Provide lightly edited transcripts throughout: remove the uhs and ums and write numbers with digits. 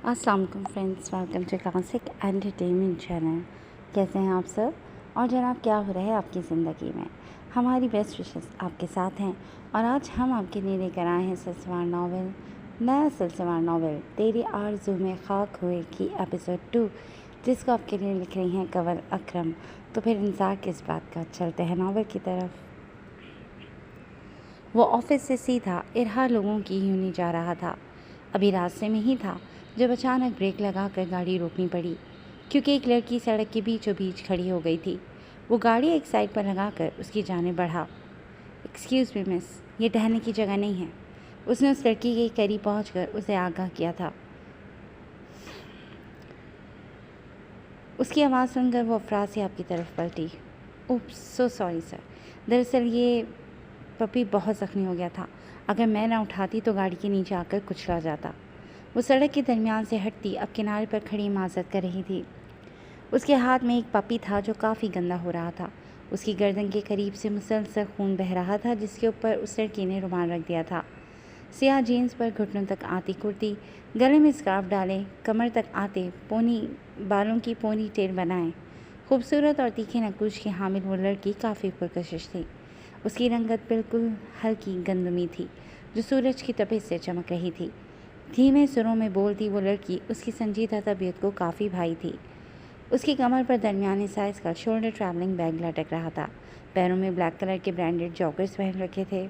अस्सलाम वालेकुम friends, welcome to classic entertainment channel. कैसे हैं आप सब? और जनाब, क्या हो रहा है आपकी ज़िंदगी में? हमारी बेस्ट विशेस आपके साथ हैं और आज हम आपके लिए लेकर आए हैं नया सिलसिलेवार नावल तेरी आरज़ू में खाक हुए की एपिसोड 2, जिसको आपके लिए लिख रही हैं कंवल अकरम। तो फिर इंतज़ार किस बात का, चलते हैं नावल की तरफ। वो ऑफिस से सीधा इरहा लोगों की यूनी जा रहा था। अभी रास्ते में ही था जब अचानक ब्रेक लगाकर गाड़ी रोकनी पड़ी, क्योंकि एक लड़की सड़क के बीचों बीच खड़ी हो गई थी। वो गाड़ी एक साइड पर लगाकर उसकी जानिब बढ़ा। एक्सक्यूज़ मी मिस, ये ठहरने की जगह नहीं है। उसने उस लड़की के करीब पहुंचकर उसे आगाह किया था। उसकी आवाज़ सुनकर वो अफरासियाब की तरफ पलटी। ओह सो सॉरी सर, दरअसल ये पपी बहुत ज़ख्मी हो गया था। अगर मैं ना उठाती तो गाड़ी के नीचे आकर कुचला जाता। वो सड़क के दरमियान से हटती अब किनारे पर खड़ी माजरत कर रही थी। उसके हाथ में एक पपी था जो काफ़ी गंदा हो रहा था। उसकी गर्दन के करीब से मुसलसल खून बह रहा था, जिसके ऊपर उस लड़की ने रुमाल रख दिया था। सियाह जीन्स पर घुटनों तक आती कुर्ती, गले में स्कार्फ डाले, कमर तक आते बालों की पोनी टेल बनाए, खूबसूरत और तीखे नकुश की हामिल वो लड़की काफ़ी पुरकशिश थी। उसकी रंगत बिल्कुल हल्की गंदमी थी जो सूरज की तपिश से चमक रही थी। धीमे सुरों में बोलती वो लड़की उसकी संजीदा तबीयत को काफ़ी भाई थी। उसकी कमर पर दरमियाने साइज़ का शोल्डर ट्रैवलिंग बैग लटक रहा था। पैरों में ब्लैक कलर के ब्रांडेड जॉगर्स पहन रखे थे।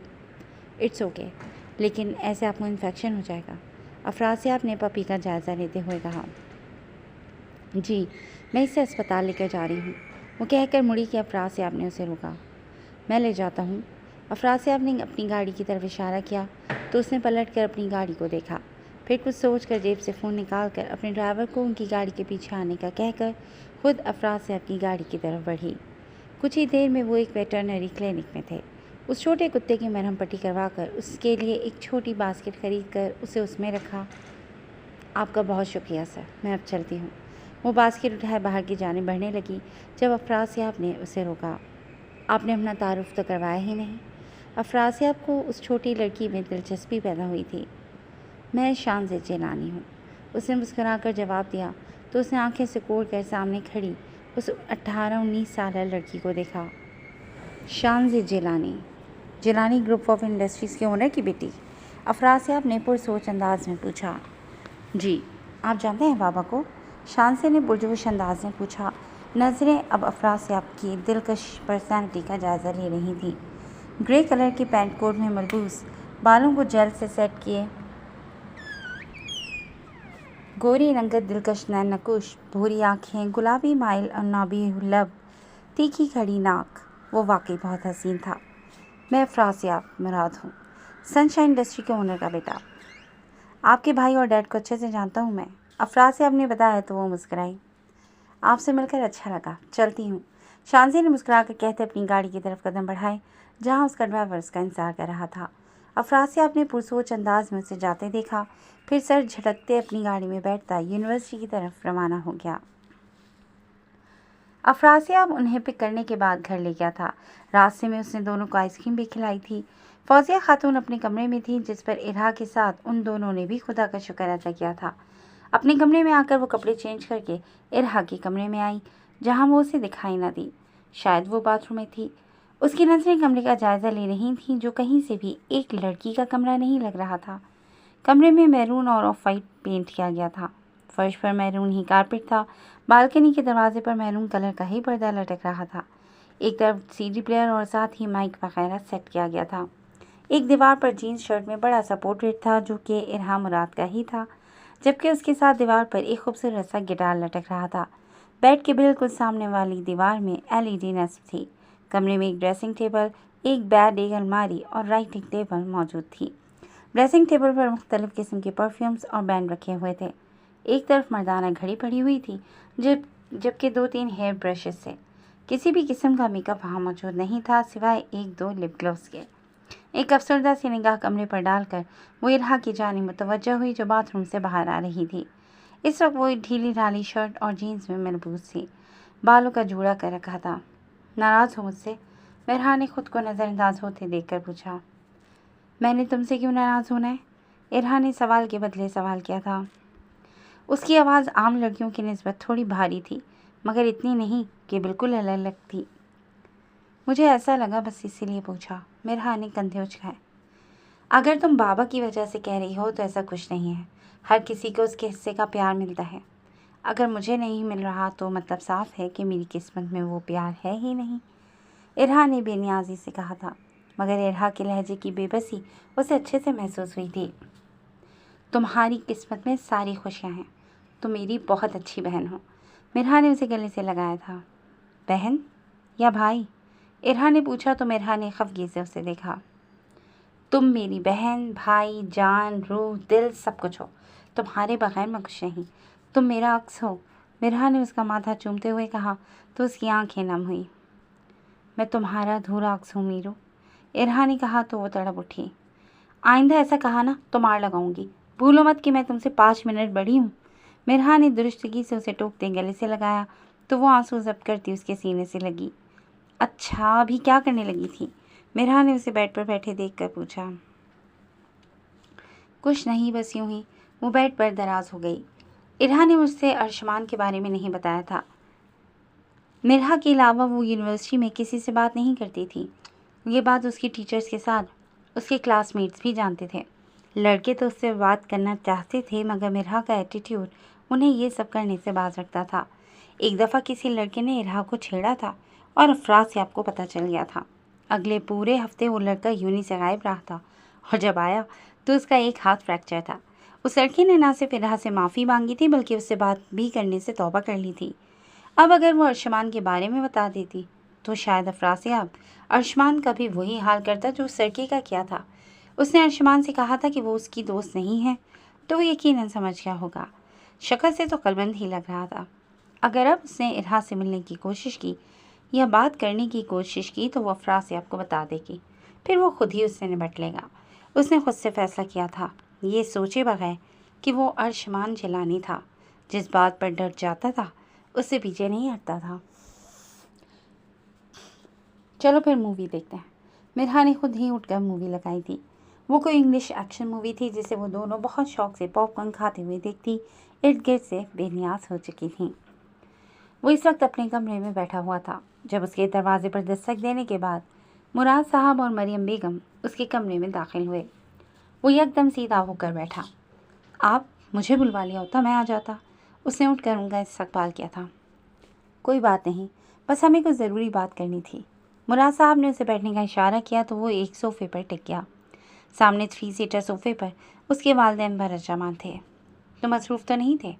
इट्स ओके, लेकिन ऐसे आपको इन्फेक्शन हो जाएगा, अफरासियाब ने पपी का जायज़ा लेते हुए कहा। जी, मैं इसे अस्पताल लेकर जा रही हूँ, वो कहकर मुड़ी कि अफरासियाब ने उसे रोका। मैं ले जाता हूँ। अफरासियाब ने अपनी गाड़ी की तरफ इशारा किया तो उसने पलट कर अपनी गाड़ी को देखा। फिर कुछ सोचकर जेब से फ़ोन निकालकर अपने ड्राइवर को उनकी गाड़ी के पीछे आने का कहकर खुद अफरासियाब की गाड़ी की तरफ बढ़ी। कुछ ही देर में वो एक वेटरनरी क्लिनिक में थे। उस छोटे कुत्ते की मरहम पट्टी करवाकर उसके लिए एक छोटी बास्केट खरीद कर उसे उसमें रखा। आपका बहुत शुक्रिया सर, मैं अब चलती हूँ। वो बास्केट उठाए बाहर की जानिब बढ़ने लगी जब अफरासियाब ने उसे रोका। आपने अपना तारुफ तो करवाया ही नहीं। अफरासियाब को उस छोटी लड़की में दिलचस्पी पैदा हुई थी। मैं शानज़ जिलानी हूँ, उसने मुस्कुराकर जवाब दिया तो उसने आंखें सिकोड़कर सामने खड़ी उस 18-19 साल लड़की को देखा। शानज़ जिलानी ग्रुप ऑफ इंडस्ट्रीज़ के ओनर की बेटी? अफरासियाब ने पुरसोच अंदाज में पूछा। जी, आप जानते हैं बाबा को? शानज़ ने पुरजोश अंदाज में पूछा। नज़रें अब अफरासियाब की दिलकश पर्सनैलिटी का जायज़ा ले रही थी। ग्रे कलर के पैंट कोट में मलबूस, बालों को जेल से सेट किए, गोरी रंगत दिलकश नैन नकुश, भूरी आँखें, गुलाबी माइल और नाबी लब, तीखी खड़ी नाक। वो वाकई बहुत हसीन था। मैं अफरासियाब मुराद हूँ, सनशाइन इंडस्ट्री के ओनर का बेटा। आपके भाई और डैड को अच्छे से जानता हूँ मैं, अफरासियाब ने बताया तो वो मुस्कुराई। आपसे मिलकर अच्छा लगा, चलती हूँ, शानज़ी ने मुस्कुराकर कहते अपनी गाड़ी की तरफ कदम बढ़ाए जहाँ उसका ड्राइवर उसका इंतजार कर रहा था। अफरासियाब ने पुरसोच अंदाज में उसे जाते देखा, फिर सर झटकते अपनी गाड़ी में बैठता यूनिवर्सिटी की तरफ रवाना हो गया। अफरासियाब उन्हें पिक करने के बाद घर ले गया था। रास्ते में उसने दोनों को आइसक्रीम भी खिलाई थी। फौजिया खातून अपने कमरे में थी, जिस पर इरहा के साथ उन दोनों ने भी खुदा का शुक्र अदा किया था। अपने कमरे में आकर वो कपड़े चेंज करके इरहा के कमरे में आई, जहाँ वो उसे दिखाई न दी। शायद वो बाथरूम में थी। उसकी नज़रें कमरे का जायज़ा ले रही थीं, जो कहीं से भी एक लड़की का कमरा नहीं लग रहा था। कमरे में मैरून और ऑफ वाइट पेंट किया गया था। फर्श पर मैरून ही कारपेट था। बालकनी के दरवाजे पर मैरून कलर का ही पर्दा लटक रहा था। एक तरफ सीडी प्लेयर और साथ ही माइक वगैरह सेट किया गया था। एक दीवार पर जीन्स शर्ट में बड़ा सा पोर्ट्रेट था, जो कि इरहा मुराद का ही था, जबकि उसके साथ दीवार पर एक खूबसूरत सा गिटार लटक रहा था। बेड के बिल्कुल सामने वाली दीवार में LED नस्ब थी। कमरे में एक ड्रेसिंग टेबल, एक बेड, एक अलमारी और राइटिंग टेबल मौजूद थी। ड्रेसिंग टेबल पर मुख्तलिफ किस्म के परफ्यूम्स और बैंड रखे हुए थे। एक तरफ मर्दाना घड़ी पड़ी हुई थी, जबकि 2-3 हेयर ब्रशेस थे। किसी भी किस्म का मेकअप वहाँ मौजूद नहीं था, सिवाय 1-2 लिप ग्लोव्स के। एक अफसरदा सी निगाह कमरे पर डालकर वो इरहा की जानिब मुतवज्जा हुई, जो बाथरूम से बाहर आ रही थी। इस वक्त वो ढीली ढाली शर्ट और जीन्स में मलबूस थी, बालों का जूड़ा कर रखा था। नाराज़ हो मुझसे? इरहा ने खुद को नज़रअंदाज होते देखकर पूछा। मैंने तुमसे क्यों नाराज़ होना है? इरहा ने सवाल के बदले सवाल किया था। उसकी आवाज़ आम लड़कियों की निस्बत थोड़ी भारी थी, मगर इतनी नहीं कि बिल्कुल अलग थी। मुझे ऐसा लगा, बस इसीलिए पूछा। मेरा ने कंधे उचकाए। अगर तुम बाबा की वजह से कह रही हो तो ऐसा कुछ नहीं है। हर किसी को उसके हिस्से का प्यार मिलता है। अगर मुझे नहीं मिल रहा तो मतलब साफ है कि मेरी किस्मत में वो प्यार है ही नहीं। इरहा ने बेनियाजी से कहा था, मगर इरहा के लहजे की बेबसी उसे अच्छे से महसूस हुई थी। तुम्हारी किस्मत में सारी खुशियाँ हैं। तुम मेरी बहुत अच्छी बहन हो। मिरहा ने उसे गले से लगाया था। बहन या भाई? इरहा ने पूछा तो मिरहा ने खफगी से उसे देखा। तुम मेरी बहन, भाई, जान, रूह, दिल, सब कुछ हो। तुम्हारे बगैर मैं कुछ नहीं। तुम मेरा अक्स हो। मिरहा ने उसका माथा चूमते हुए कहा तो उसकी आंखें नम हुई। मैं तुम्हारा अधूरा अक्स हूँ मीरू, इरहा ने कहा तो वो तड़प उठी। आइंदा ऐसा कहा ना तो मार लगाऊंगी। भूलो मत कि मैं तुमसे 5 मिनट बड़ी हूँ। मिरहा ने दुरुस्तगी से उसे टोकते गले से लगाया तो वो आंसू जब्त करती उसके सीने से लगी। अच्छा, अभी क्या करने लगी थी? मिरहा ने उसे बेड पर बैठे देखकर पूछा। कुछ नहीं, बस यूं ही। वो बेड पर दराज हो गई। इरहा ने मुझसे अर्शमान के बारे में नहीं बताया था। मिरहा के अलावा वो यूनिवर्सिटी में किसी से बात नहीं करती थी। ये बात उसकी टीचर्स के साथ उसके क्लासमेट्स भी जानते थे। लड़के तो उससे बात करना चाहते थे, मगर मिरहा का एटीट्यूड उन्हें ये सब करने से बाज रखता था। एक दफ़ा किसी लड़के ने इरहा को छेड़ा था और अफराज से आपको पता चल गया था। अगले पूरे हफ्ते वो लड़का यूनी से गायब रहा था और जब आया तो उसका एक हाथ फ्रैक्चर था। उस लड़के ने ना सिर्फ इरहा से माफ़ी मांगी थी बल्कि उससे बात भी करने से तौबा कर ली थी। अब अगर वो अर्शमान के बारे में बता देती तो शायद अफरासियाब अर्शमान का भी वही हाल करता जो उस लड़के का किया था। उसने अर्शमान से कहा था कि वो उसकी दोस्त नहीं है, तो वो यकीनन समझ गया होगा। शक्ल से तो कलबंद ही लग रहा था। अगर अब उसने इरहा से मिलने की कोशिश की या बात करने की कोशिश की तो वो अफरासियाब को बता देगी, फिर वो खुद ही उससे निपट लेगा। उसने खुद से फैसला किया था, ये सोचे बगैर कि वो अर्शमान जिलानी था। जिस बात पर डर जाता था उससे पीछे नहीं हटता था। चलो फिर मूवी देखते हैं। मिरहा ने खुद ही उठकर मूवी लगाई थी। वो कोई इंग्लिश एक्शन मूवी थी जिसे वो दोनों बहुत शौक से पॉपकॉर्न खाते हुए देखती इर्द गिर्द से बेनियाज हो चुकी थी। वो इस वक्त अपने कमरे में बैठा हुआ था जब उसके दरवाजे पर दस्तक देने के बाद मुराद साहब और मरियम बेगम उसके कमरे में दाखिल हुए। वो एकदम सीधा होकर बैठा। आप मुझे बुलवा लिया होता, मैं आ जाता। उसने उठकर उनका इस्तकबाल किया था। कोई बात नहीं, बस हमें कुछ ज़रूरी बात करनी थी। मुराद साहब ने उसे बैठने का इशारा किया तो वो एक सोफ़े पर टिक गया। सामने 3 सीटर सोफ़े पर उसके वालिदैन बरजमान थे। तो मसरूफ़ तो नहीं थे?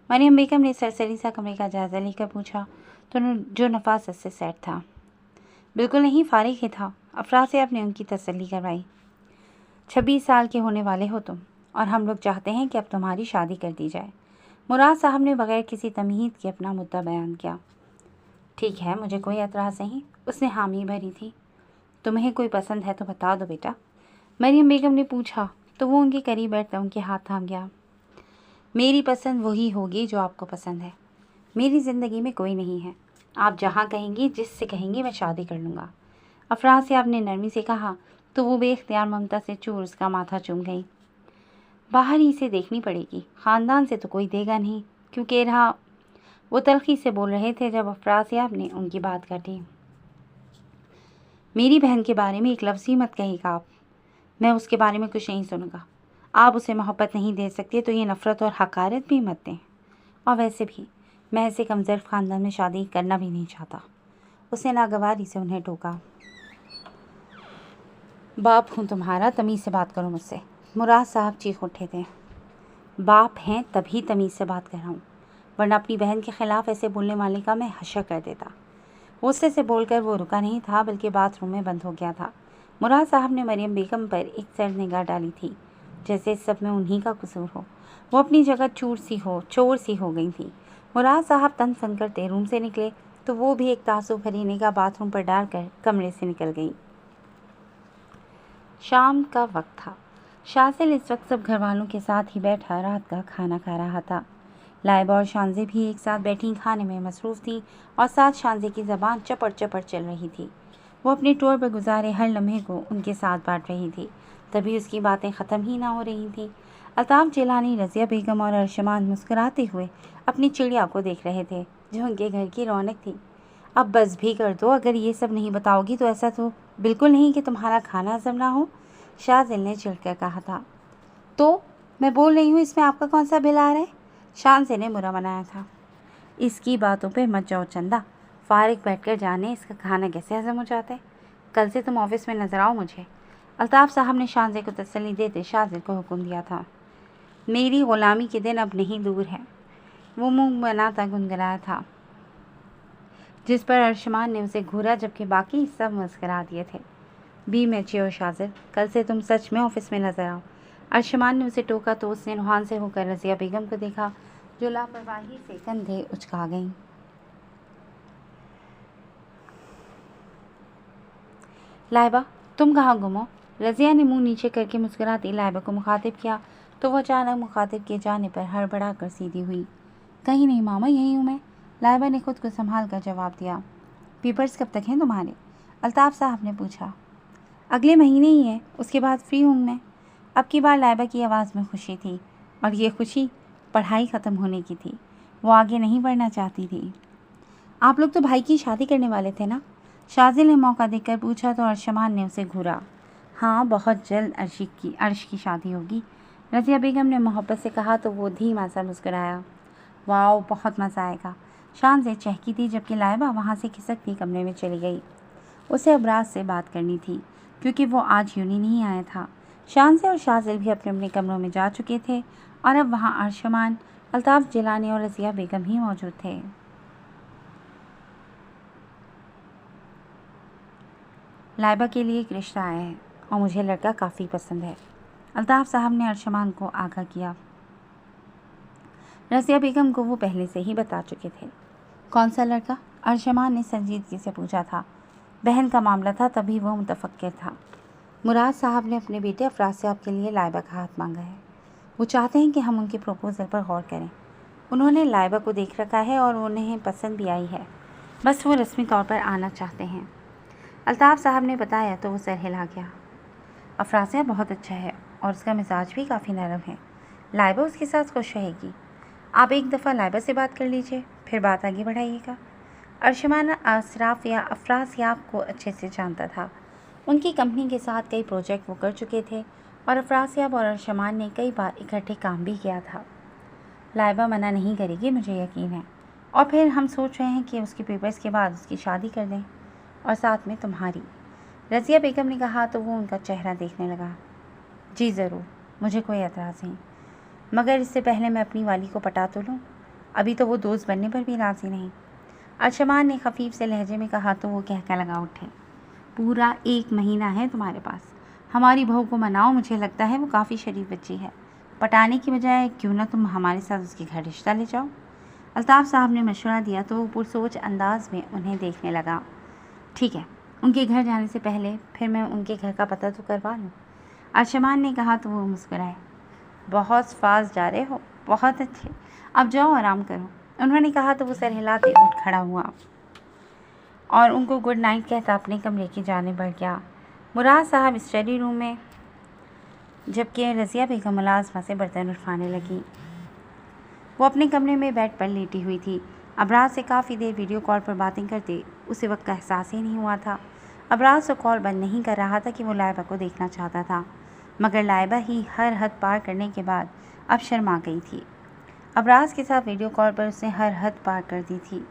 मरियम बेगम ने सरसरी सा कमरे का जायज़ा लेकर पूछा तो जो नफासत से सेट था। बिल्कुल नहीं, फारिग ही था। अफराज से आपने उनकी तसल्ली करवाई। 26 साल के होने वाले हो तुम और हम लोग चाहते हैं कि अब तुम्हारी शादी कर दी जाए। मुराद साहब ने बगैर किसी तमहीद के अपना मुद्दा बयान किया। ठीक है, मुझे कोई एतराज़ नहीं। उसने हामी भरी थी। तुम्हें कोई पसंद है तो बता दो बेटा, मरियम बेगम ने पूछा तो वो उनके करीब बैठकर उनके हाथ थाम गया। मेरी पसंद वही होगी जो आपको पसंद है। मेरी ज़िंदगी में कोई नहीं है। आप जहाँ कहेंगी, जिससे कहेंगी, मैं शादी कर लूँगा। अफराज से आपने नरमी से कहा तो वो बेख्तियार ममता से चूर उसका माथा चूम गई। बाहर ही इसे देखनी पड़ेगी, ख़ानदान से तो कोई देगा नहीं, क्योंकि इरहा, वो तल्खी से बोल रहे थे जब अफरासियाब ने उनकी बात काटी। मेरी बहन के बारे में एक लफ्ज़ ही मत कहिएगा आप। मैं उसके बारे में कुछ नहीं सुनूंगा। आप उसे मोहब्बत नहीं दे सकते तो ये नफ़रत और हकारत भी मत दें। और वैसे भी मैं ऐसे कमज़ोर ख़ानदान में शादी करना भी नहीं चाहता। उसने नागवारी से उन्हें टोका। बाप हूँ तुम्हारा, तमीज़ से बात करो मुझसे। मुराद साहब चीख उठे थे। बाप हैं तभी तमीज़ से बात कर रहा हूँ, वरना अपनी बहन के ख़िलाफ़ ऐसे बोलने वाले का मैं हशर कर देता। गुस्से से बोलकर वो रुका नहीं था बल्कि बाथरूम में बंद हो गया था। मुराद साहब ने मरियम बेगम पर एक सर्द निगाह डाली थी, जैसे इस सब में उन्हीं का कसूर हो। वो अपनी जगह चोर सी हो गई थी। मुराद साहब तन सन करते रूम से निकले तो वो भी एक तासुब भरी निगाह बाथरूम पर डालकर कमरे से निकल गई। शाम का वक्त था। शासिल इस वक्त सब घर वालों के साथ ही बैठा रात का खाना खा रहा था। लाइबा और शांजे भी एक साथ बैठी खाने में मसरूफ़ थी और साथ शांजे की ज़बान चपड़ चपड़ चल रही थी। वो अपने टूर पर गुजारे हर लम्हे को उनके साथ बांट रही थी, तभी उसकी बातें ख़त्म ही ना हो रही थी। अल्ताफ जिलानी, रज़िया बेगम और अर्शमान मुस्कुराते हुए अपनी चिड़िया को देख रहे थे जो उनके घर की रौनक थी। अब बस भी कर दो, अगर ये सब नहीं बताओगी तो ऐसा तो बिल्कुल नहीं कि तुम्हारा खाना हजम ना हो, शाजिल ने चिढ़कर कहा था। तो मैं बोल रही हूँ, इसमें आपका कौन सा बिल आ रहा है? शानसे ने मुरा बनाया था। इसकी बातों पे मत जाओ चंदा, फारिग बैठकर जाने इसका खाना कैसे हजम हो जाता है। कल से तुम ऑफिस में नजर आओ मुझे। अल्ताफ साहब ने शानजे को तसल्ली देते शाजिल को हुक्म दिया था। मेरी गुलामी के दिन अब नहीं दूर है, वो मुंह बनाता गुनगुनाया था, जिस पर अर्शमान ने उसे घूरा जबकि बाकी सब मुस्करा दिए थे। बी मैच्योर शाजिल, कल से तुम सच में ऑफिस में नजर आओ। अर्शमान ने उसे टोका तो उसने रुहान से होकर रज़िया बेगम को देखा जो लापरवाही से कंधे उचका गईं। लाइबा, तुम कहाँ गुम हो? रज़िया ने मुंह नीचे करके मुस्कुराती लाइबा को मुखातिब किया तो वह अचानक मुखातिब किए जाने पर हड़बड़ा कर सीधी हुई। कहीं नहीं मामा, यहीं हूँ मैं, लाइबा ने खुद को संभाल कर जवाब दिया। पेपर्स कब तक हैं तुम्हारे? अल्ताफ साहब ने पूछा। अगले महीने ही है, उसके बाद फ्री हूँ मैं। अब की बार लाइबा की आवाज़ में खुशी थी और ये खुशी पढ़ाई ख़त्म होने की थी। वो आगे नहीं बढ़ना चाहती थी। आप लोग तो भाई की शादी करने वाले थे ना? शाजिल ने मौका देकर पूछा तो अर्शमान ने उसे घूरा। हाँ, बहुत जल्द अर्श की शादी होगी, रज़िया बेगम ने मोहब्बत से कहा तो वो धीमा सा मुस्कुराया। वाओ, बहुत मज़ा आएगा। शान से चहकी थी जबकि लाइबा वहाँ से खिसकती कमरे में चली गई। उसे अबराज से बात करनी थी क्योंकि वो आज यूनी नहीं आया था। शान से और शाजिल भी अपने अपने कमरों में जा चुके थे और अब वहाँ अर्शमान, अल्ताफ जिलानी और रज़िया बेगम ही मौजूद थे। लाइबा के लिए एक रिश्ता आया है और मुझे लड़का काफ़ी पसंद है, अल्ताफ साहब ने अर्शमान को आगाह किया। रज़िया बेगम को वो पहले से ही बता चुके थे। कौन सा लड़का? अर्शमान ने संजीदगी से पूछा था। बहन का मामला था तभी वो मुतफक्किर था। मुराद साहब ने अपने बेटे अफराज साहब के लिए लाइबा का हाथ मांगा है। वो चाहते हैं कि हम उनके प्रपोज़ल पर गौर करें। उन्होंने लाइबा को देख रखा है और उन्हें पसंद भी आई है, बस वो रस्मी तौर पर आना चाहते हैं, अल्ताफ साहब ने बताया तो वो सर हिला गया। अफराज साहब बहुत अच्छा है और उसका मिजाज भी काफ़ी नरम है, लाइबा उसके साथ खुश रहेगी। आप एक दफ़ा लाइबा से बात कर लीजिए, फिर बात आगे बढ़ाइएगा। अर्शमान अशराफ या अफराज याब को अच्छे से जानता था। उनकी कंपनी के साथ कई प्रोजेक्ट वो कर चुके थे और अफराज याब और अर्शमान ने कई बार इकट्ठे काम भी किया था। लाइबा मना नहीं करेगी, मुझे यकीन है। और फिर हम सोच रहे हैं कि उसके पेपर्स के बाद उसकी शादी कर दें और साथ में तुम्हारी। रज़िया बेगम ने कहा तो वो उनका चेहरा देखने लगा। जी ज़रूर, मुझे कोई एतराज़ नहीं, मगर इससे पहले मैं अपनी वाली को पटा तो लूँ। अभी तो वो दोस्त बनने पर भी राज़ी नहीं। अर्शमान ने खफीफ से लहजे में कहा तो वो कहकर लगा उठे। पूरा 1 महीना है तुम्हारे पास, हमारी बहू को मनाओ, मुझे लगता है वो काफ़ी शरीफ बच्ची है। पटाने की बजाय क्यों ना तुम हमारे साथ उसके घर रिश्ता ले जाओ। अल्ताफ साहब ने मशवरा दिया तो वो पुरसोच अंदाज में उन्हें देखने लगा। ठीक है, उनके घर जाने से पहले फिर मैं उनके घर का पता तो करवा लूँ। अर्शमान ने कहा तो वो मुस्कुराए। बहुत फास्ट जा रहे हो, बहुत अच्छे, अब जाओ आराम करो, उन्होंने कहा तो वो सर हिलाते उठ खड़ा हुआ और उनको गुड नाइट कहता अपने कमरे की जाने बढ़ गया। मुराद साहब स्टडी रूम में, जबकि रज़िया बेगम मुलाज़मा से बर्तन उठाने लगी। वो अपने कमरे में बेड पर लेटी हुई थी। अबराज से काफ़ी देर वीडियो कॉल पर बातें करते उसे वक्त का एहसास ही नहीं हुआ था। अबराज तो कॉल बंद नहीं कर रहा था कि वो लाइबा को देखना चाहता था, मगर लाइबा ही हर हद पार करने के बाद अब शर्मा गई थी। अबराज के साथ वीडियो कॉल पर उसने हर हद पार कर दी थी,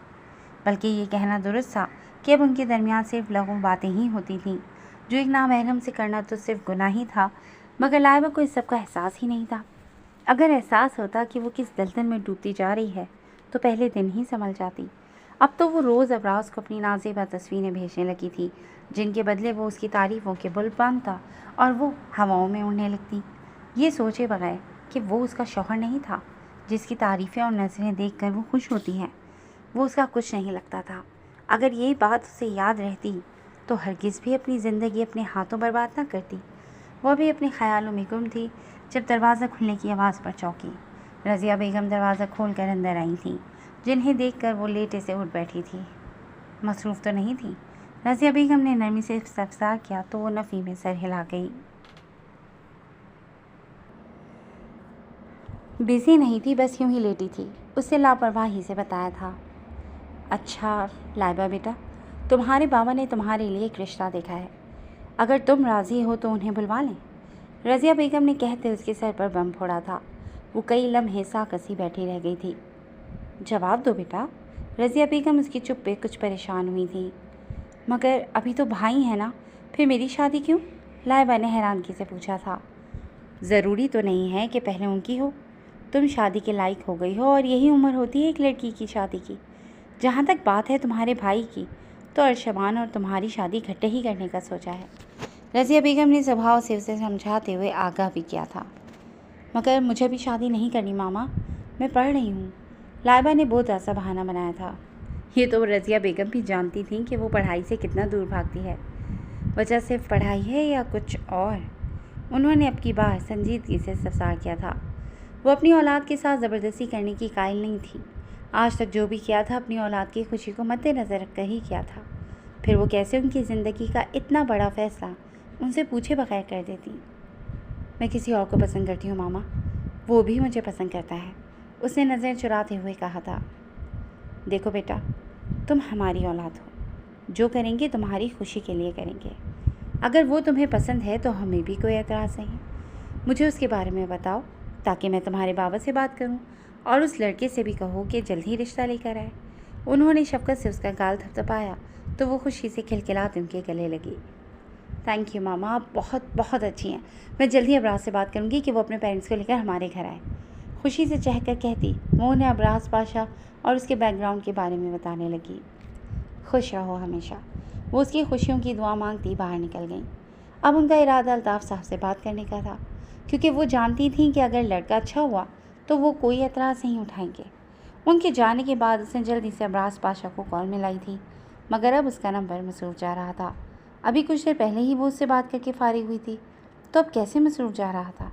बल्कि ये कहना दुरुस्त था कि अब उनके दरमियान सिर्फ लघु बातें ही होती थीं, जो एक नामहरम से करना तो सिर्फ गुनाह ही था, मगर लाइबा को इस सब का एहसास ही नहीं था। अगर एहसास होता कि वो किस दलदल में डूबती जा रही है तो पहले दिन ही संभल जाती। अब तो वो रोज़ अबराज को अपनी नाज़ेबा तस्वीरें भेजने लगी थी, जिनके बदले वो उसकी तारीफ़ों के बुल बांधता और वो हवाओं में उड़ने लगती, ये सोचे बगैर कि वो उसका शौहर नहीं था जिसकी तारीफ़ें और नज़रें देख कर वो खुश होती हैं। वो उसका कुछ नहीं लगता था। अगर ये बात उसे याद रहती तो हरगिज़ भी अपनी ज़िंदगी अपने हाथों बर्बाद ना करती। वह भी अपने ख्यालों में गुम थी जब दरवाज़ा खुलने की आवाज़ पर चौंकी। रज़िया बेगम दरवाज़ा खोलकर अंदर आई थीं, जिन्हें देखकर वो लेटे से उठ बैठी थी। मसरूफ़ तो नहीं थी? रज़िया बेगम ने नरमी से इस्तफ़सार किया तो वो नफ़ी में सर हिला गई। बिज़ी नहीं थी, बस यूं ही लेटी थी। उससे लापरवाही से बताया था। अच्छा लाइबा बेटा, तुम्हारे बाबा ने तुम्हारे लिए एक रिश्ता देखा है। अगर तुम राज़ी हो तो उन्हें बुलवा लें। रज़िया बेगम ने कहते उसके सर पर बम फोड़ा था। वो कई लम्हे साकसी बैठी रह गई थी। जवाब दो बेटा। रज़िया बेगम उसकी चुप पे कुछ परेशान हुई थी। मगर अभी तो भाई है ना, फिर मेरी शादी क्यों? लाइबा ने हैरानगी से पूछा था। ज़रूरी तो नहीं है कि पहले उनकी हो। तुम शादी के लायक हो गई हो और यही उम्र होती है एक लड़की की शादी की। जहाँ तक बात है तुम्हारे भाई की, तो अरशमान और तुम्हारी शादी इकट्ठे ही करने का सोचा है। रज़िया बेगम ने स्वभाव से उसे समझाते हुए आगाह भी किया था। मगर मुझे भी शादी नहीं करनी मामा, मैं पढ़ रही हूँ। लाइबा ने बहुत ऐसा बहाना बनाया था। ये तो रज़िया बेगम भी जानती थी कि वो पढ़ाई से कितना दूर भागती है। वजह सिर्फ पढ़ाई है या कुछ और? उन्होंने अब की बार संजीदगी से इस्तफसार किया था। वो अपनी औलाद के साथ ज़बरदस्ती करने की कायल नहीं थी। आज तक जो भी किया था अपनी औलाद की खुशी को मद्देनज़र रखकर ही किया था। फिर वो कैसे उनकी ज़िंदगी का इतना बड़ा फ़ैसला उनसे पूछे बगैर कर देती। मैं किसी और को पसंद करती हूँ मामा, वो भी मुझे पसंद करता है, उसने नज़र चुराते हुए कहा था। देखो बेटा, तुम हमारी औलाद हो, जो करेंगे तुम्हारी खुशी के लिए करेंगे। अगर वो तुम्हें पसंद है तो हमें भी कोई एतराज़ नहीं। मुझे उसके बारे में बताओ ताकि मैं तुम्हारे बाबा से बात करूं और उस लड़के से भी कहो कि जल्द ही रिश्ता लेकर आए। उन्होंने शफ़क़त से उसका गाल थपथपाया तो वो खुशी से खिलखिलाते उनके गले लगी। थैंक यू मामा, आप बहुत बहुत अच्छी हैं। मैं जल्दी अबराज से बात करूंगी कि वो अपने पेरेंट्स को लेकर हमारे घर आए। खुशी से चहकर कहती वो उन्हें अबराज पाशा और उसके बैकग्राउंड के बारे में बताने लगी। खुश रहो हमेशा। वो उसकी खुशियों की दुआ मांगती बाहर निकल गई। अब उनका इरादा अल्ताफ़ साहब से बात करने का था, क्योंकि वो जानती थी कि अगर लड़का अच्छा हुआ तो वो कोई एतराज़ नहीं उठाएंगे। उनके जाने के बाद उसने जल्दी से अबराज पाशा को कॉल मिलाई थी, मगर अब उसका नंबर मसरूफ़ जा रहा था। अभी कुछ देर पहले ही वो उससे बात करके फारिग हुई थी, तो अब कैसे मसरूफ़ जा रहा था?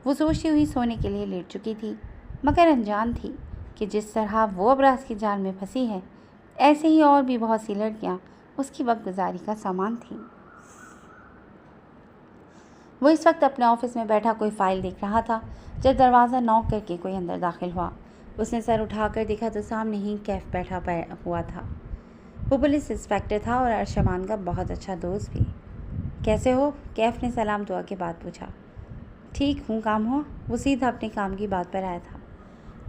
वो सोचती हुई सोने के लिए लेट चुकी थी, मगर अनजान थी कि जिस तरह वो अबराज की जाल में फंसी है, ऐसे ही और भी बहुत सी लड़कियाँ उसकी वक्त गुजारी का सामान थीं। वो इस वक्त अपने ऑफिस में बैठा कोई फ़ाइल देख रहा था जब दरवाज़ा नॉक करके कोई अंदर दाखिल हुआ। उसने सर उठाकर देखा तो सामने ही कैफ बैठा हुआ था। वो पुलिस इंस्पेक्टर था और अरशमान का बहुत अच्छा दोस्त भी। कैसे हो? कैफ ने सलाम दुआ के बाद पूछा। ठीक हूँ, काम हुआ? वो सीधा अपने काम की बात पर आया था।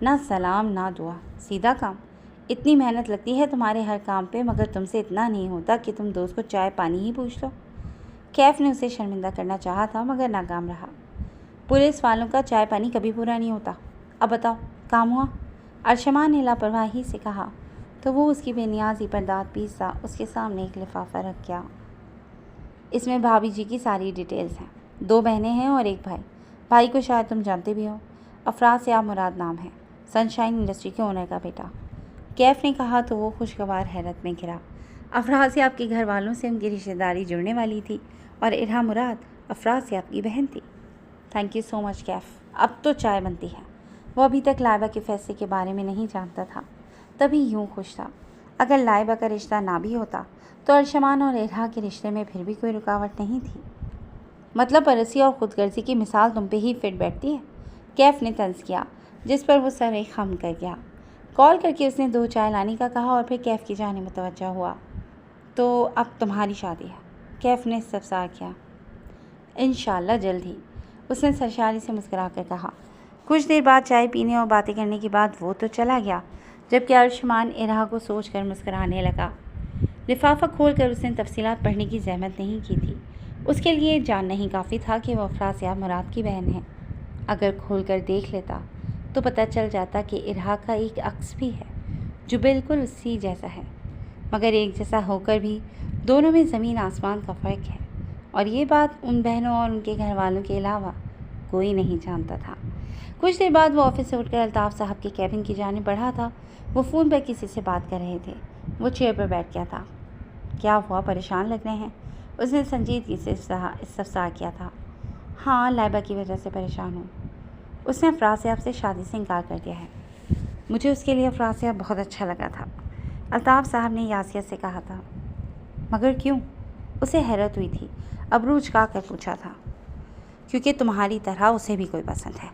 ना सलाम ना दुआ, सीधा काम। इतनी मेहनत लगती है तुम्हारे हर काम पे, मगर तुमसे इतना नहीं होता कि तुम दोस्त को चाय पानी ही पूछ लो। कैफ ने उसे शर्मिंदा करना चाहा था, मगर नाकाम रहा। पुलिस वालों का चाय पानी कभी पूरा नहीं होता। अब बताओ, काम हुआ? अरशमान ने लापरवाही से कहा तो वो उसकी बेनियाजी पर दांत पीसता उसके सामने एक लिफाफा रख गया। इसमें भाभी जी की सारी डिटेल्स हैं। 2 बहनें हैं और 1 भाई। भाई को शायद तुम जानते भी हो, अफराज सियाब मुराद नाम है, सनशाइन इंडस्ट्री के ओनर का बेटा। कैफ ने कहा तो वो खुशगवार हैरत में घिरा। अफराज सियाब के घर वालों से उनकी रिश्तेदारी जुड़ने वाली थी और इरहा मुराद अफराज सियाब की बहन थी। Thank you so much Kaif, अब तो चाय बनती है। वो अभी तक लाइबा के फैसले के बारे में नहीं जानता था, तभी यूँ खुश था। अगर लाइबा का रिश्ता ना भी होता तो अरशमान और इरहा के रिश्ते में फिर भी कोई रुकावट नहीं थी। मतलब परसी और खुदगर्जी की मिसाल तुम पे ही फिट बैठती है, कैफ ने तंज किया, जिस पर वो सर एक खम कर गया। कॉल करके उसने 2 चाय लाने का कहा और फिर कैफ की जाने मुतवज्जा हुआ। तो अब तुम्हारी शादी है? कैफ ने इस्तफसार किया। इंशाल्लाह जल्द ही, उसने सरशारी से मुस्कुरा कर कहा। कुछ देर बाद चाय पीने और बातें करने के बाद वो तो चला गया, जबकि अरशमान इरहा को सोचकर मुस्कुराने लगा। लिफाफा खोलकर उसने तफसीलात पढ़ने की जहमत नहीं की थी। उसके लिए जानना ही काफ़ी था कि वह अफराज सियाब मुराद की बहन है। अगर खोलकर देख लेता तो पता चल जाता कि इरहा का एक अक्स भी है जो बिल्कुल उसी जैसा है, मगर एक जैसा होकर भी दोनों में ज़मीन आसमान का फ़र्क है। और ये बात उन बहनों और उनके घर वालों के अलावा कोई नहीं जानता था। कुछ देर बाद वो ऑफिस से उठकर अल्ताफ़ साहब के कैबिन की जानिब बढ़ा था। वो फ़ोन पर किसी से बात कर रहे थे। वो चेयर पर बैठ गया था। क्या हुआ, परेशान लग रहे हैं? उसने संजीदगी से इस्तफसार किया था। हाँ, लाइबा की वजह से परेशान हूँ। उसने अफराज सियाब से शादी से इनकार कर दिया है। मुझे उसके लिए अफराज सियाब बहुत अच्छा लगा था, अल्ताफ़ साहब ने यासियत से कहा था। मगर क्यों? उसे हैरत हुई थी। अबरू उचका कर पूछा था। क्योंकि तुम्हारी तरह उसे भी कोई पसंद है।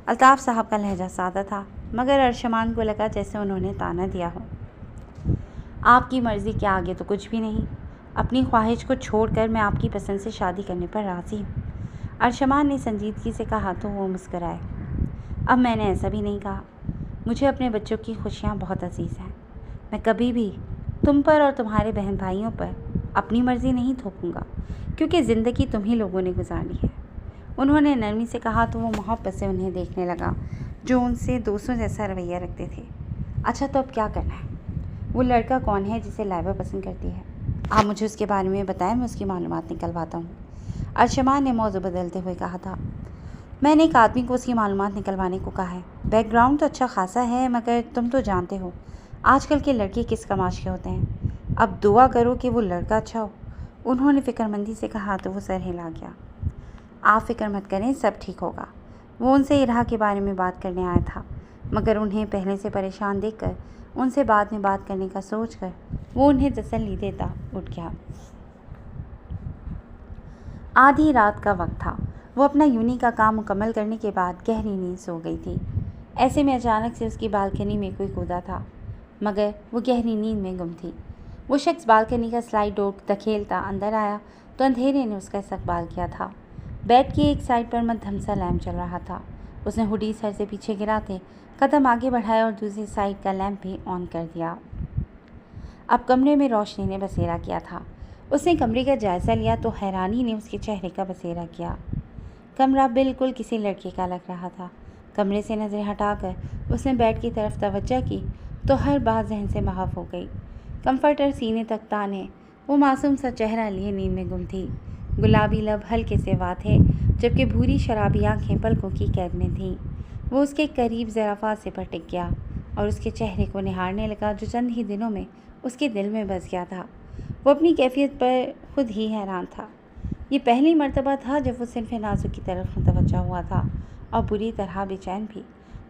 अल्ताफ़ साहब का लहजा सादा था, मगर अरशमान को लगा जैसे उन्होंने ताना दिया हो। आपकी मर्ज़ी के आगे तो कुछ भी नहीं। अपनी ख्वाहिश को छोड़कर मैं आपकी पसंद से शादी करने पर राज़ी हूँ। अरशमान ने संजीदगी से कहा तो वो मुस्कराए। अब मैंने ऐसा भी नहीं कहा। मुझे अपने बच्चों की खुशियाँ बहुत अजीज़ हैं। मैं कभी भी तुम पर और तुम्हारे बहन भाइयों पर अपनी मर्ज़ी नहीं थोपूंगा, क्योंकि ज़िंदगी तुम ही लोगों ने गुजारी है। उन्होंने नरमी से कहा तो वो मोहब्बत से उन्हें देखने लगा, जो उनसे दोस्तों जैसा रवैया रखते थे। अच्छा, तो अब क्या करना है? वो लड़का कौन है जिसे लाइबा पसंद करती है? आप मुझे उसके बारे में बताएं, मैं उसकी मालूमात निकलवाता हूँ। अरशमान ने मौजू बदलते हुए कहा था। मैंने एक आदमी को उसकी मालूमात निकलवाने को कहा है। बैकग्राउंड तो अच्छा खासा है, मगर तुम तो जानते हो आजकल के लड़के किस कमाश के होते हैं। अब दुआ करो कि वो लड़का अच्छा हो। उन्होंने फ़िक्रमंदी से कहा तो वो सर हिला गया। आप फ़िक्र मत करें, सब ठीक होगा। वो उनसे इराह के बारे में बात करने आया था, मगर उन्हें पहले से परेशान देखकर उनसे बाद में बात करने का सोचकर वो उन्हें तसल्ली देता उठ गया। आधी रात का वक्त था। वो अपना यूनी का काम मुकम्मल करने के बाद गहरी नींद सो गई थी। ऐसे में अचानक से उसकी बालकनी में कोई कूदा था, मगर वो गहरी नींद में गुम थी। वो शख्स बालकनी का स्लाइड डोर धकेलता अंदर आया तो अंधेरे ने उसका इस्तकबाल किया था। बेड की एक साइड पर मध्यम सा लैम्प चल रहा था। उसने हुडी सर से पीछे गिराते कदम आगे बढ़ाया और दूसरी साइड का लैंप भी ऑन कर दिया। अब कमरे में रोशनी ने बसेरा किया था। उसने कमरे का जायज़ा लिया तो हैरानी ने उसके चेहरे का बसेरा किया। कमरा बिल्कुल किसी लड़के का लग रहा था। कमरे से नज़रें हटाकर उसने बेड की तरफ तवज्जो की तो हर बात जहन से महव हो गई। कंफर्टर सीने तक ताने वो मासूम सा चेहरा लिए नींद में गुम थी। गुलाबी लब हल्के से वार थे, जबकि भूरी शराबी आँखें पलकों की कैद में थीं। वो उसके करीब ज़राफ़ात से पर टिक गया और उसके चेहरे को निहारने लगा, जो चंद ही दिनों में उसके दिल में बस गया था। वो अपनी कैफियत पर खुद ही हैरान था। ये पहली मर्तबा था जब वो सिर्फ नाजुक की तरफ मुतवज्जा हुआ था और बुरी तरह बेचैन भी।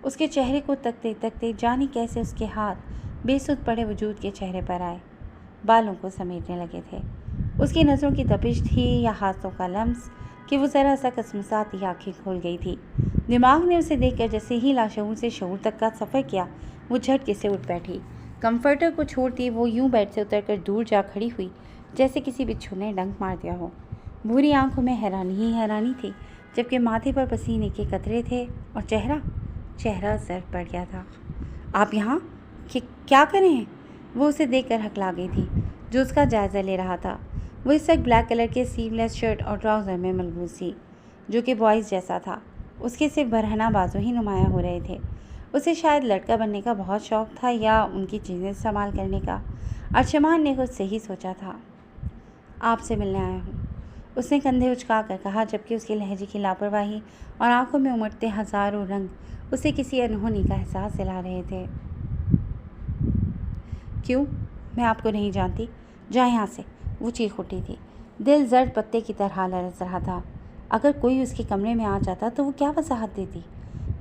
उसके चेहरे को तकते तकते जाने कैसे उसके हाथ बेसुध पड़े वजूद के चेहरे पर आए, बालों को समेटने लगे थे। उसकी नज़रों की तपिश थी या हाथों का लम्स कि वो ज़रा सा कसमसाती आँखें खोल गई थी। दिमाग ने उसे देखकर जैसे ही लाशऊर से शऊर तक का सफ़र किया, वो झटके से उठ बैठी। कंफर्टर को छोड़ती वो यूं बेड से उतरकर दूर जा खड़ी हुई जैसे किसी बिच्छू ने डंक मार दिया हो। भूरी आंखों में हैरानी ही हैरानी थी, जबकि माथे पर पसीने के कतरे थे और चेहरा सर्द पड़ गया था। आप यहाँ क्या कर रहे हैं? वो उसे देखकर हकला गई थी, जो उसका जायज़ा ले रहा था। वो इस वक्त ब्लैक कलर के स्लीवलेस शर्ट और ट्राउज़र में मलबूस थी, जो कि बॉयज़ जैसा था। उसके सिर्फ बरहना बाजू ही नुमायाँ हो रहे थे। उसे शायद लड़का बनने का बहुत शौक़ था या उनकी चीज़ें इस्तेमाल करने का। अरशमान ने खुद से ही सोचा था। आपसे मिलने आया हूँ, उसने कंधे उचका कर कहा, जबकि उसके लहजे की लापरवाही और आंखों में उमड़ते हज़ारों रंग उसे किसी अनहोनी का एहसास दिला रहे थे। क्यों? मैं आपको नहीं जानती, जाए यहाँ से, वो चीख उठी थी। दिल जर्द पत्ते की तरह लरस रहा था। अगर कोई उसके कमरे में आ जाता तो वो क्या वजाहत देती?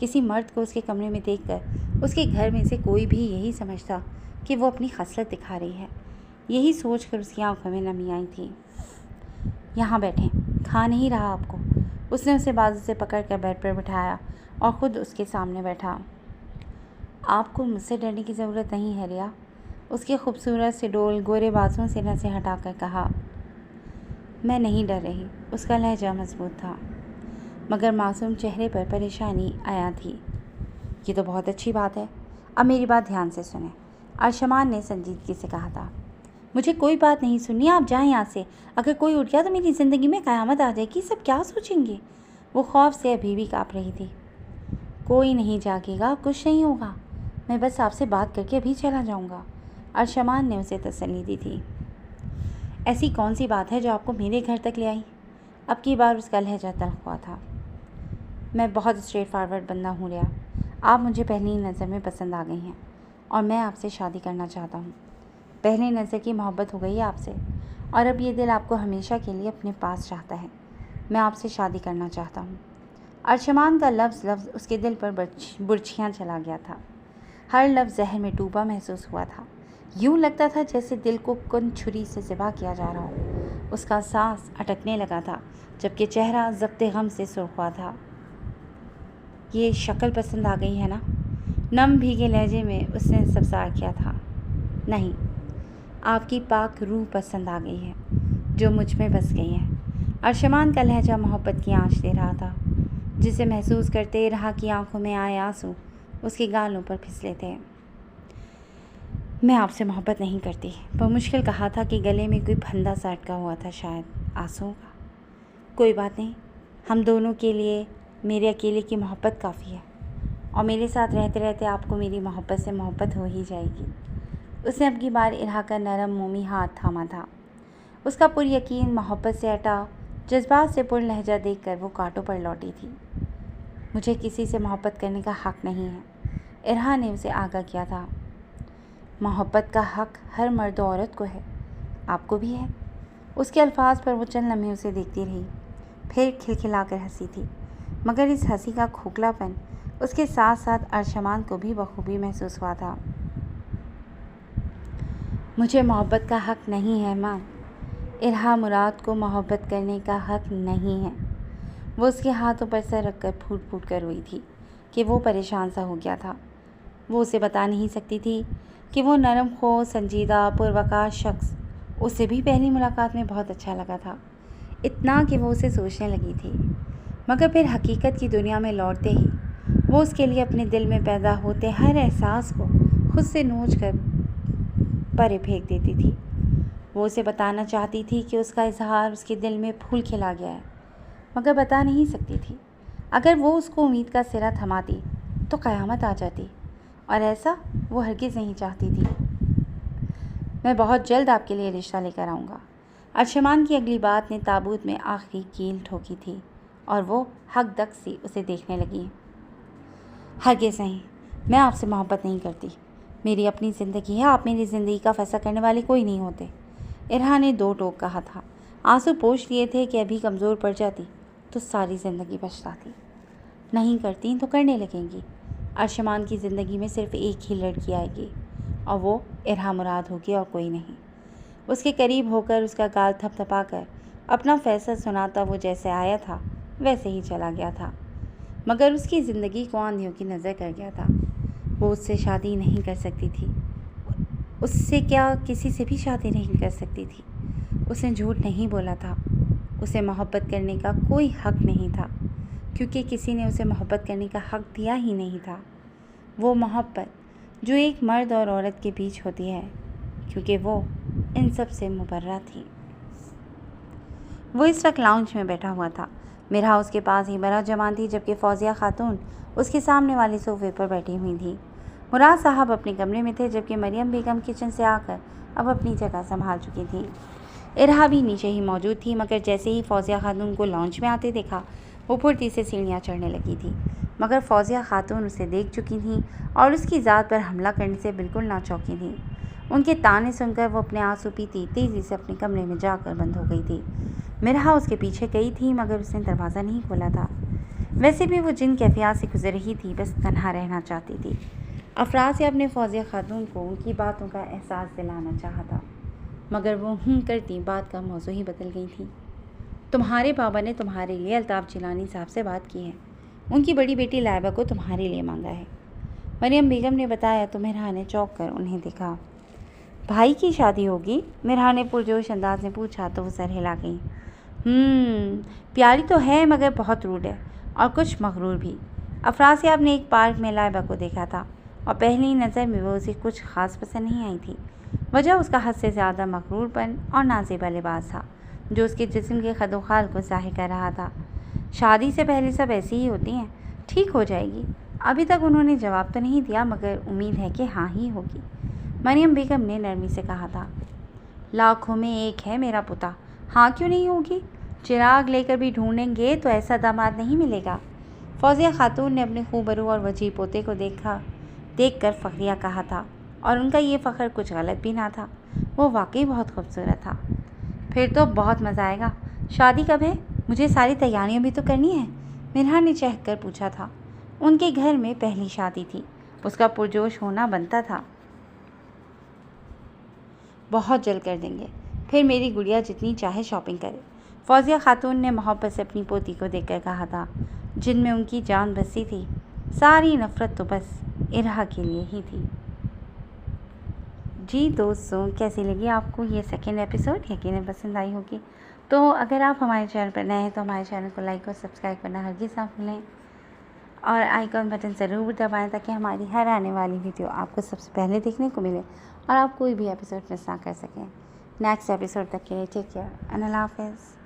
किसी मर्द को उसके कमरे में देखकर उसके घर में से कोई भी यही समझता कि वो अपनी खसलत दिखा रही है। यही सोचकर उसकी आंखों में नमी आई थी। यहाँ बैठें, खा नहीं रहा आपको? उसने उसे बाजू से पकड़कर बेड पर बिठाया और ख़ुद उसके सामने बैठा। आपको मुझसे डरने की ज़रूरत नहीं है रिया, उसके खूबसूरत से डोल गोरे बाजुओं से नसें हटाकर कहा। मैं नहीं डर रही, उसका लहजा मजबूत था, मगर मासूम चेहरे पर परेशानी आया थी। ये तो बहुत अच्छी बात है, अब मेरी बात ध्यान से सुनें, अरशमान ने संजीदगी से कहा था। मुझे कोई बात नहीं सुननी, आप जाएं यहाँ से। अगर कोई उठ गया तो मेरी ज़िंदगी में क़यामत आ जाएगी, सब क्या सोचेंगे? वो खौफ से अभी भी काँप रही थी। कोई नहीं जागेगा, कुछ नहीं होगा, मैं बस आपसे बात करके अभी चला जाऊँगा, अरशमान ने उसे तसल्ली दी थी। ऐसी कौन सी बात है जो आपको मेरे घर तक ले आई? अब की बार उसका लहजा तल्ख़ हुआ था। मैं बहुत स्ट्रेट फॉरवर्ड बंदा हूँ रिया, आप मुझे पहली नज़र में पसंद आ गई हैं और मैं आपसे शादी करना चाहता हूँ। पहली नज़र की मोहब्बत हो गई है आपसे और अब ये दिल आपको हमेशा के लिए अपने पास चाहता है। मैं आपसे शादी करना चाहता हूँ। अरशमान का लफ्ज़ उसके दिल पर बुर्छियाँ चला गया था। हर लफ्ज़ जहर में डूबा महसूस हुआ था। यूँ लगता था जैसे दिल को कुन छुरी से ज़िबा किया जा रहा हो। उसका सांस अटकने लगा था, जबकि चेहरा ज़ब्ते गम से सुर्ख हुआ था। ये शक्ल पसंद आ गई है ना? नम भीगे लहजे में उसने सबसार किया था। नहीं, आपकी पाक रूह पसंद आ गई है जो मुझ में बस गई है। अर्शमान का लहजा मोहब्बत की आँच दे रहा था, जिसे महसूस करते रहा कि आंखों में आए आंसू उसके गालों पर फिसले थे। मैं आपसे मोहब्बत नहीं करती, पर मुश्किल कहा था कि गले में कोई फंदा सा अटका हुआ था, शायद आंसुओं का। कोई बात नहीं, हम दोनों के लिए मेरे अकेले की मोहब्बत काफ़ी है, और मेरे साथ रहते रहते आपको मेरी मोहब्बत से मोहब्बत हो ही जाएगी। उसने अब की बार इरहा का नरम मोमी हाथ थामा था। उसका पुरयकीन मोहब्बत से अटा जज्बात से पुर लहजा देख कर वो कांटों पर लौटी थी। मुझे किसी से मोहब्बत करने का हक़ नहीं है, इरहा ने उसे आगाह किया था। मोहब्बत का हक़ हर मर्द औरत को है, आपको भी है। उसके अल्फाज पर वो चंद लम्हे उसे देखती रही, फिर खिलखिलाकर हंसी थी, मगर इस हंसी का खोखलापन उसके साथ साथ अर्शमान को भी बखूबी महसूस हुआ था। मुझे मोहब्बत का हक़ नहीं है माँ। इरहा मुराद को मोहब्बत करने का हक़ नहीं है। वो उसके हाथों पर सर रखकर फूट फूट कर रोई थी कि वो परेशान सा हो गया था। वो उसे बता नहीं सकती थी कि वो नरम खो संजीदा पुरवकार शख्स उसे भी पहली मुलाकात में बहुत अच्छा लगा था, इतना कि वो उसे सोचने लगी थी। मगर फिर हकीकत की दुनिया में लौटते ही वो उसके लिए अपने दिल में पैदा होते हर एहसास को खुद से नोच कर परे फेंक देती थी। वो उसे बताना चाहती थी कि उसका इजहार उसके दिल में फूल खिला गया है, मगर बता नहीं सकती थी। अगर वो उसको उम्मीद का सिरा थमाती तो क़यामत आ जाती, और ऐसा वो हरगिज़ नहीं चाहती थी। मैं बहुत जल्द आपके लिए रिश्ता लेकर आऊँगा। अर्शमान की अगली बात ने ताबूत में आखिरी कील ठोकी थी, और वो हक दक सी उसे देखने लगी। हरगिज़ नहीं, मैं आपसे मोहब्बत नहीं करती। मेरी अपनी ज़िंदगी है, आप मेरी ज़िंदगी का फैसला करने वाले कोई नहीं होते। इरहा ने दो टोक कहा था। आंसू पोंछ लिए थे कि अभी कमज़ोर पड़ जाती तो सारी ज़िंदगी पछताती। नहीं करती तो करने लगेंगी। अर्शमान की ज़िंदगी में सिर्फ एक ही लड़की आएगी, और वो इरहा मुराद होगी और कोई नहीं। उसके करीब होकर उसका गाल थपथपाकर अपना फैसला सुनाता वो जैसे आया था वैसे ही चला गया था, मगर उसकी ज़िंदगी को आंधियों की नज़र कर गया था। वो उससे शादी नहीं कर सकती थी। उससे क्या, किसी से भी शादी नहीं कर सकती थी। उसने झूठ नहीं बोला था। उसे मोहब्बत करने का कोई हक़ नहीं था, क्योंकि किसी ने उसे मोहब्बत करने का हक़ दिया ही नहीं था। वो मोहब्बत जो एक मर्द और औरत के बीच होती है, क्योंकि वो इन सब से मुबर्रा थी। वो इस वक्त लाउंज में बैठा हुआ था। मिरहा उसके पास ही बरा जमान थी, जबकि फौजिया खातून उसके सामने वाले सोफे पर बैठी हुई थी। मुराद साहब अपने कमरे में थे, जबकि मरियम बेगम किचन से आकर अब अपनी जगह संभाल चुकी थी। इरहा भी नीचे ही मौजूद थी, मगर जैसे ही फौजिया खातून को लॉन्च में आते देखा वो फुर्ती से सीढ़ियाँ चढ़ने लगी थी। मगर फौजिया खातून उसे देख चुकी थीं और उसकी ज़ात पर हमला करने से बिल्कुल ना चौंकी थीं। उनके ताने सुनकर वो अपने आंसू पीती तेज़ी से अपने कमरे में जाकर बंद हो गई थी। मिरहा उसके पीछे गई थी, मगर उसने दरवाज़ा नहीं खोला था। वैसे भी वो जिन कैफियत से गुजर रही थी, बस तन्हा रहना चाहती थी। अफराज से अपने फौजिया खातून को उनकी बातों का एहसास दिलाना चाहा था, मगर वो करती बात का मौजू ही बदल गई थी। तुम्हारे बाबा ने तुम्हारे लिए अल्ताफ़ जिलानी साहब से बात की है। उनकी बड़ी बेटी लाइबा को तुम्हारे लिए मांगा है, मरियम बेगम ने बताया। तो मिरहा ने चौंक कर उन्हें देखा। भाई की शादी होगी? मिरहा ने पुरजोश अंदाज में पूछा तो वो सर हिला गई। प्यारी तो है, मगर बहुत रूड है और कुछ मगरूर भी। अफरासियाब ने एक पार्क में लाइबा को देखा था, और पहली नज़र में वो उसे कुछ ख़ास पसंद नहीं आई थी। वजह उसका हद से ज़्यादा मगरूरपन और नाज़ेबा लिबास था, जो उसके जिस्म के खदोखाल को ज़ाहिर कर रहा था। शादी से पहले सब ऐसी ही होती हैं, ठीक हो जाएगी। अभी तक उन्होंने जवाब तो नहीं दिया, मगर उम्मीद है कि हाँ ही होगी, मरियम बेगम ने नरमी से कहा था। लाखों में एक है मेरा पुता, हाँ क्यों नहीं होगी? चिराग लेकर भी ढूंढेंगे तो ऐसा दामाद नहीं मिलेगा। फौजिया खातून ने अपने खूबरू और वजीह पोते को देखकर फ़ख्रिया कहा था, और उनका ये फ़ख्र कुछ गलत भी ना था। वो वाकई बहुत खूबसूरत था। फिर तो बहुत मज़ा आएगा। शादी कब है? मुझे सारी तैयारियां भी तो करनी है, मिरहा ने चहक कर पूछा था। उनके घर में पहली शादी थी, उसका पुरजोश होना बनता था। बहुत जल्द कर देंगे, फिर मेरी गुड़िया जितनी चाहे शॉपिंग करे, फौजिया खातून ने मोहब्बत से अपनी पोती को देखकर कहा था। जिनमें उनकी जान बसी थी। सारी नफ़रत तो बस इरहा के लिए ही थी। जी दोस्तों, कैसी लगी आपको ये सेकंड एपिसोड? यकीनन पसंद आई होगी। तो अगर आप हमारे चैनल पर नए हैं तो हमारे चैनल को लाइक और सब्सक्राइब करना हरगिज़ ना भूलें और आइकॉन बटन ज़रूर दबाएं ताकि हमारी हर आने वाली वीडियो आपको सबसे पहले देखने को मिले और आप कोई भी एपिसोड मिस ना कर सकें। नेक्स्ट एपिसोड तक के लिए टेक केयर एंड अल्लाह हाफ़िज़।